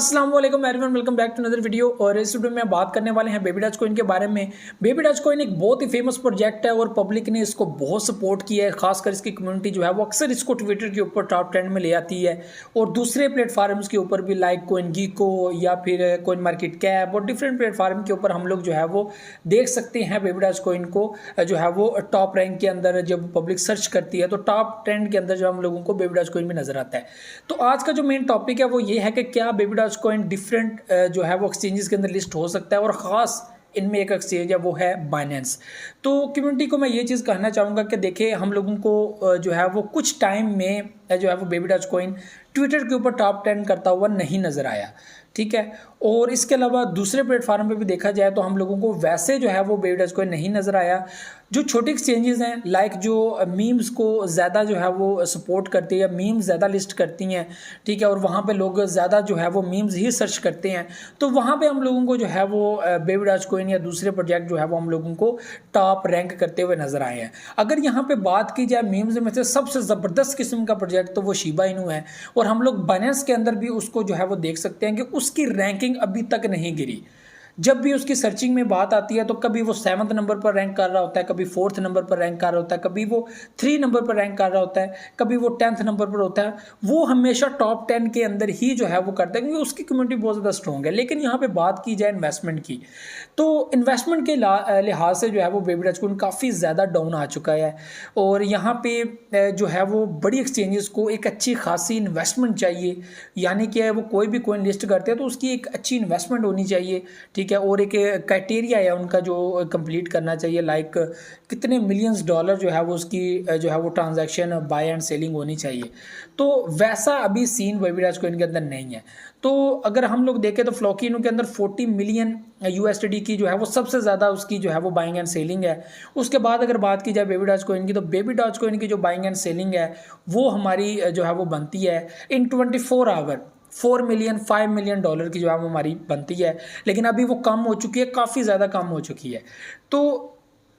अस्सलाम वालेकुम everyone, welcome back to another video. और इस वीडियो में बात करने वाले हैं बेबी डॉज कॉइन के बारे में। बेबी डॉज कॉइन एक बहुत ही फेमस प्रोजेक्ट है और पब्लिक ने इसको बहुत सपोर्ट किया है। खासकर इसकी कम्युनिटी जो है वो अक्सर इसको ट्विटर के ऊपर टॉप ट्रेंड में ले आती है और दूसरे प्लेटफार्म्स के ऊपर भी लाइक कॉइन गीको या फिर कॉइन मार्केट कैप और डिफरेंट प्लेटफार्म के ऊपर हम लोग जो है वो देख सकते हैं बेबी डॉज कॉइन को जो है वो टॉप रैंक के अंदर जब पब्लिक सर्च करती है तो टॉप ट्रेंड के अंदर जो हम लोगों को बेबी डॉज कॉइन भी नजर आता है। तो आज का जो मेन टॉपिक है वो ये है कि क्या बेबी डॉज कॉइन डिफरेंट जो है वो एक्सचेंजेस के अंदर लिस्ट हो सकता है और ख़ास इनमें एक एक्सचेंज है वो है बाइनेंस। तो कम्युनिटी को मैं ये चीज़ कहना चाहूँगा कि देखिए हम लोगों को जो है वो कुछ टाइम में जो है वो बेबी डॉज कॉइन ट्विटर के ऊपर टॉप 10 करता हुआ नहीं नज़र आया, ठीक है। और इसके अलावा दूसरे प्लेटफार्म पे भी देखा जाए तो हम लोगों को वैसे जो है वो बेबी डॉज कॉइन नहीं नज़र आया। जो छोटी एक्सचेंजेस हैं लाइक जो मीम्स को ज़्यादा जो है वो सपोर्ट करती है, मीम्स ज़्यादा लिस्ट करती हैं, ठीक है, और वहाँ पे लोग ज़्यादा जो है वो मीम्स ही सर्च करते हैं, तो वहाँ पे हम लोगों को जो है वो बेबी डॉज कॉइन या दूसरे प्रोजेक्ट जो है वो हम लोगों को टॉप रैंक करते हुए नज़र आए हैं। अगर यहाँ पे बात की जाए मीम्स में से सबसे ज़बरदस्त किस्म का प्रोजेक्ट तो वो शिबा इनू है और हम लोग बाइनेंस के अंदर भी उसको जो है वो देख सकते हैं कि उसकी रैंकिंग अभी तक नहीं गिरी। जब भी उसकी सर्चिंग में बात आती है तो कभी वो 7th नंबर पर रैंक कर रहा होता है, कभी 4th नंबर पर रैंक कर रहा होता है, कभी वो 3 नंबर पर रैंक कर रहा होता है, कभी वो 10th नंबर पर होता है। वो हमेशा टॉप 10 के अंदर ही जो है वो करता है क्योंकि उसकी कम्युनिटी बहुत ज़्यादा स्ट्रॉन्ग है। लेकिन यहाँ पे बात की जाए इन्वेस्टमेंट की तो इन्वेस्टमेंट के लिहाज से जो है वो बेबी डॉज कॉइन काफ़ी ज़्यादा डाउन आ चुका है और यहाँ पे जो है वो बड़ी एक्सचेंजेस को एक अच्छी खासी इन्वेस्टमेंट चाहिए, यानी कि वो कोई भी कॉइन लिस्ट करते हैं तो उसकी एक अच्छी इन्वेस्टमेंट होनी चाहिए, ठीक है, और एक क्राइटेरिया है उनका जो कंप्लीट करना चाहिए, लाइक कितने मिलियंस डॉलर जो है वो उसकी जो है वो ट्रांजैक्शन बाय एंड सेलिंग होनी चाहिए। तो वैसा अभी सीन बेबी डॉज कॉइन के अंदर नहीं है। तो अगर हम लोग देखें तो फ्लोकिनो के अंदर 40 मिलियन यूएसडी की जो है वो सबसे ज़्यादा उसकी जो है वो बाइंग एंड सेलिंग है। उसके बाद अगर बात की जाए बेबी डॉज कॉइन की तो बेबी डॉज कॉइन की जो बाइंग एंड सेलिंग है वो हमारी जो है वो बनती है इन 24 आवर 4 मिलियन 5 मिलियन डॉलर की जो है वो हमारी बनती है। लेकिन अभी वो कम हो चुकी है, काफ़ी ज़्यादा कम हो चुकी है। तो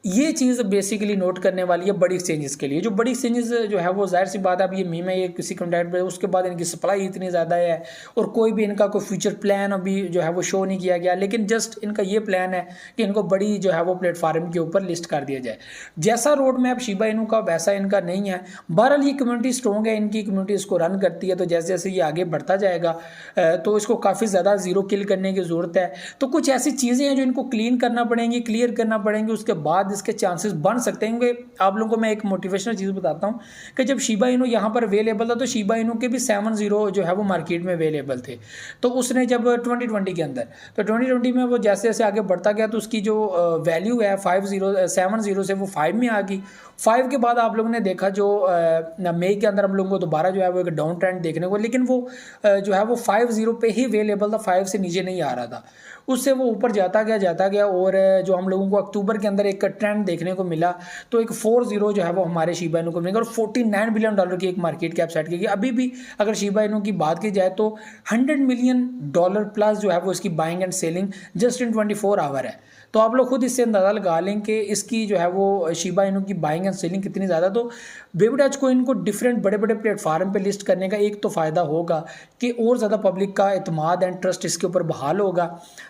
ये चीज़ बेसिकली नोट करने वाली है बड़ी एक्सचेंजेस के लिए। जो बड़ी एक्सचेंजेस जो है वो जाहिर सी बात है, अब ये मीम है, ये किसी कॉन्टैक्ट पे, उसके बाद इनकी सप्लाई इतनी ज़्यादा है और कोई भी इनका कोई फ्यूचर प्लान अभी जो है वो शो नहीं किया गया। लेकिन जस्ट इनका ये प्लान है कि इनको बड़ी जो है वो प्लेटफार्म के ऊपर लिस्ट कर दिया जाए। जैसा रोड मैप शिबा इनू का वैसा इनका नहीं है। बहरहाल ये कम्युनिटी स्ट्रॉन्ग है, इनकी कम्युनिटी इसको रन करती है, तो जैसे जैसे ये आगे बढ़ता जाएगा तो इसको काफ़ी ज़्यादा ज़ीरो किल करने की ज़रूरत है। तो कुछ ऐसी चीज़ें हैं जो इनको क्लीन करना पड़ेंगी, क्लियर करना पड़ेंगे, उसके बाद इसके चांसेस बन सकते हैं। आप लोगों को मैं एक मोटिवेशनल चीज़ बताता हूँ कि जब शिबा इनू यहाँ पर अवेलेबल था तो शिबा इनू के भी 7-0 जो है वो मार्केट में अवेलेबल थे। तो उसने जब 2020 के अंदर, तो 2020 में वो जैसे जैसे आगे बढ़ता गया तो उसकी जो वैल्यू है 7-0 से वो 5 में आ गई। 5 के बाद आप लोगों ने देखा जो मई के अंदर हम लोगों को दोबारा जो है वो एक डाउन ट्रेंड देखने को, लेकिन वो जो है वो 5-0 पे ही अवेलेबल था, 5 से नीचे नहीं आ रहा था। उससे वो ऊपर जाता गया और जो हम लोगों को अक्टूबर के अंदर एक ट्रेंड देखने को मिला तो एक 4-0 जो है वो हमारे शिबा इनू को मिलेगा और 49 बिलियन डॉलर की एक मार्केट कैप सेट की। अभी भी अगर शिबा इनू की बात की जाए तो 100 मिलियन डॉलर प्लस जो है वो इसकी buying and selling just in 24 hour है। तो आप लोग खुद इससे अंदाज़ा लगा लें कि इसकी जो है वो शिबा इनू की बाइंग एंड सेलिंग कितनी ज़्यादा। तो बेबी डॉज कॉइन को डिफरेंट बड़े बड़े प्लेटफार्म पे लिस्ट करने का एक तो फ़ायदा होगा कि और ज़्यादा पब्लिक का एतमाद एंड ट्रस्ट इसके ऊपर बहाल होगा।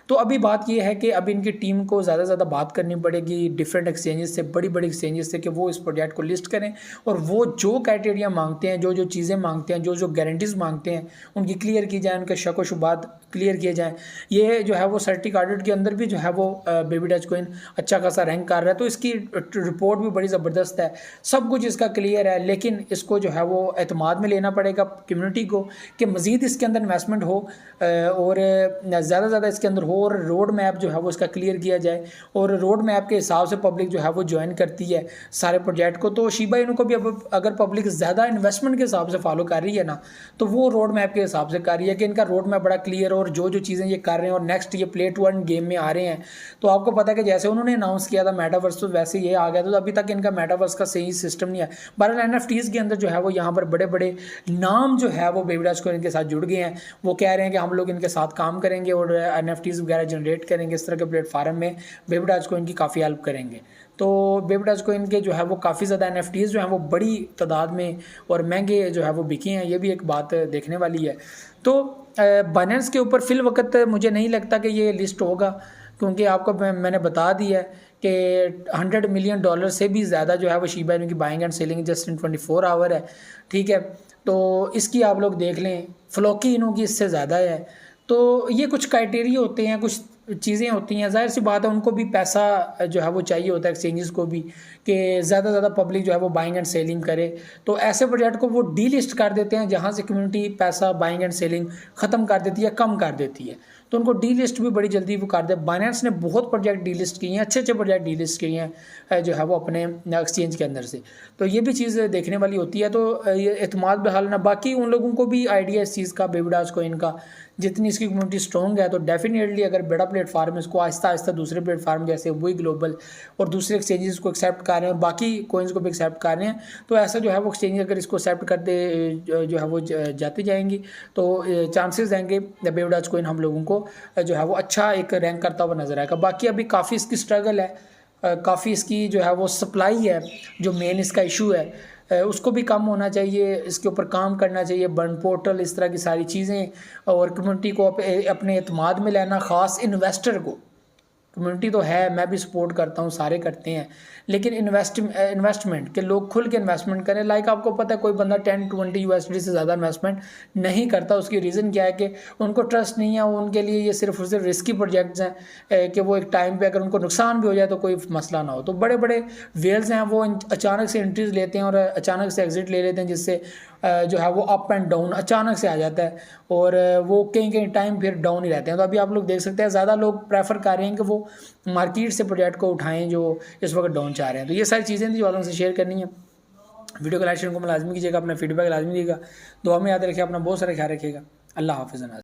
तो अभी बात ये है कि अब इनकी टीम को ज़्यादा से ज़्यादा बात करनी पड़ेगी डिफरेंट एक्सचेंजेस से, बड़ी बड़ी एक्सचेंजेस से, कि वो इस प्रोजेक्ट को लिस्ट करें और वो जो क्राइटेरिया मांगते हैं, जो जो चीज़ें मांगते हैं, जो जो गारंटीज़ मांगते हैं उनकी क्लियर की जाए, उनके शक व शुबात क्लियर किए जाएँ। ये जो है वो सर्टिक ऑडिट के अंदर भी जो है वो बेबी डॉज कॉइन अच्छा खासा रैंक कर रहा है, तो इसकी रिपोर्ट भी बड़ी ज़बरदस्त है, सब कुछ इसका क्लियर है। लेकिन इसको जो है वो एतमाद में लेना पड़ेगा कम्युनिटी को कि मज़ीद इसके अंदर इन्वेस्टमेंट हो और ज़्यादा से ज़्यादा इसके अंदर हो और रोड मैप जो है वो इसका क्लियर किया जाए और रोड मैप के हिसाब से पब्लिक जो है वो ज्वाइन करती है सारे प्रोजेक्ट को। तो शिबा इनू को भी अब अगर पब्लिक ज़्यादा इन्वेस्टमेंट के हिसाब से फॉलो कर रही है ना तो वो रोड मैप के हिसाब से कर रही है कि इनका रोड मैप बड़ा क्लियर और जो जो चीज़ें ये कर रहे हैं और नेक्स्ट ये प्ले टू अर्न गेम में आ रहे हैं। तो आपको पता है कि जैसे उन्होंने अनाउंस किया था मेटावर्स तो वैसे ये आ गया, तो अभी तक इनका मेटावर्स का सही सिस्टम नहीं है। बहरहाल एनएफटीज के अंदर जो है वो यहाँ पर बड़े बड़े नाम जो है वो बेबी डॉज कॉइन के साथ जुड़ गए हैं। वो कह रहे हैं कि हम लोग इनके साथ काम करेंगे और एनएफटीज वगैरह जनरेट करेंगे, इस तरह के प्लेटफार्म में बेबी डॉज कॉइन की काफ़ी हेल्प करेंगे। तो बेबी डॉज कॉइन के जो है वो काफ़ी ज़्यादा एनएफटीज जो हैं वो बड़ी तादाद में और महंगे जो है वो बिके हैं, ये भी एक बात देखने वाली है। तो बाइनेंस के ऊपर फिल वक्त मुझे नहीं लगता कि ये लिस्ट होगा, क्योंकि आपको मैंने बता दिया है कि $100 मिलियन से भी ज़्यादा जो है वो शिबा इनू की buying and selling just in 24 hour है। ठीक है, तो इसकी आप लोग देख लें, फ्लोकी इनू की इससे ज़्यादा है। तो ये कुछ क्राइटेरिया होते हैं, कुछ चीज़ें होती हैं, जाहिर सी बात है उनको भी पैसा जो है वो चाहिए होता है, एक्सचेंजेस को भी, कि ज़्यादा से ज़्यादा पब्लिक जो है वो बाइंग एंड सेलिंग करे। तो ऐसे प्रोजेक्ट को वो डीलिस्ट कर देते हैं जहाँ से कम्युनिटी पैसा बाइंग एंड सेलिंग ख़त्म कर देती है, कम कर देती है, तो उनको डीलिस्ट भी बड़ी जल्दी वो कर दे। बाइनेंस ने बहुत प्रोजेक्ट डीलिस्ट किए हैं, अच्छे अच्छे प्रोजेक्ट डीलिस्ट किए हैं जो है वो अपने एक्सचेंज के अंदर से। तो ये भी चीज़ देखने वाली होती है। तो ये एतमाद बहाल ना, बाकी उन लोगों को भी आइडिया इस चीज़ का, बेबीडॉज कोइन का, जितनी इसकी कम्युनिटी स्ट्रॉन्ग है तो डेफिनेटली अगर बड़ा प्लेटफार्म इसको आहिस्ता आहिस्ता दूसरे प्लेटफार्म जैसे वही ग्लोबल और दूसरे एक्सचेंजेस को एक्सेप्ट कर रहे हैं, बाकी कोइंस को भी एक्सेप्ट कर रहे हैं, तो ऐसा जो है वो एक्सचेंज अगर इसको एक्सेप्ट करते जो है वो जाते जाएंगी तो चांसेस रहेंगे बेबीडॉज कोइन हम लोगों को जो है वो अच्छा एक रैंक करता हुआ नजर आएगा। बाकी अभी काफ़ी इसकी स्ट्रगल है, काफ़ी इसकी जो है वो सप्लाई है, जो मेन इसका इशू है उसको भी कम होना चाहिए, इसके ऊपर काम करना चाहिए, बर्न पोर्टल, इस तरह की सारी चीज़ें, और कम्युनिटी को अपने एतमाद में लेना, ख़ास इन्वेस्टर को। कम्युनिटी तो है, मैं भी सपोर्ट करता हूँ, सारे करते हैं, लेकिन इन्वेस्टमेंट के लोग खुल के इन्वेस्टमेंट करें। लाइक आपको पता है कोई बंदा 10-20 USD से ज़्यादा इन्वेस्टमेंट नहीं करता, उसकी रीज़न क्या है कि उनको ट्रस्ट नहीं है, उनके लिए ये सिर्फ और सिर्फ रिस्की प्रोजेक्ट्स हैं कि वो एक टाइम पे अगर उनको नुकसान भी हो जाए तो कोई मसला ना हो। तो बड़े बड़े वेल्स हैं वो अचानक से एंट्रीज लेते हैं और अचानक से एग्जिट ले लेते हैं, जिससे जो है वो अप एंड डाउन अचानक से आ जाता है और वो कहीं कहीं टाइम फिर डाउन ही रहते हैं। तो अभी आप लोग देख सकते हैं ज़्यादा लोग प्रेफर कर रहे हैं कि वो मार्केट से प्रोजेक्ट को उठाएं जो इस वक्त डाउन चाह रहे हैं। तो ये सारी चीज़ें थी जो आप लोगों से शेयर करनी है। वीडियो को लाइक शेयर को लाजमी कीजिएगा, अपना फीडबैक लाजमी दीजिएगा, दुआ में याद रखिए, अपना बहुत सारा ख्याल रखिएगा। अल्लाह हाफ़िज़।